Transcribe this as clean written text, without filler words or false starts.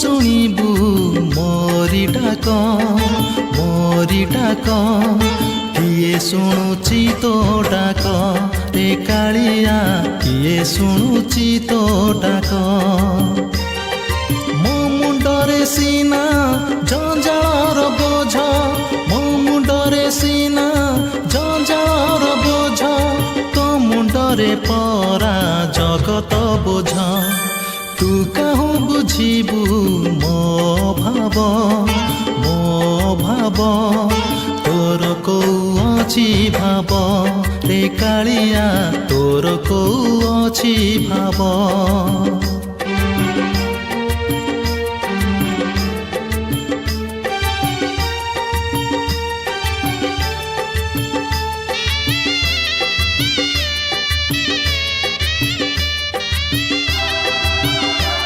ଶୁଣିବୁ ମୋରି ଡାକ କିଏ ଶୁଣୁଛି ତୋ ଡାକ ରେ କାଳିଆ କିଏ ଶୁଣୁଛି ତୋ ଡାକ ମୋ ମୁଣ୍ଡରେ ସିନା ଜଞ୍ଜାଳର ବୋଝ ମୋ ମୁଣ୍ଡରେ ସିନା ଜଞ୍ଜାଳର ବୋଝ ତୋ ମୁଣ୍ଡରେ ପରା ଜଗତ ବୋଝ ତୁ କାହୁଁ ବୁଝିବୁ ମୋ ଭାବ ତୋର କୋଉ ଅଛି ଭାବ ରେ କାଳିଆ ତୋର କୋଉ ଅଛି ଭାବ।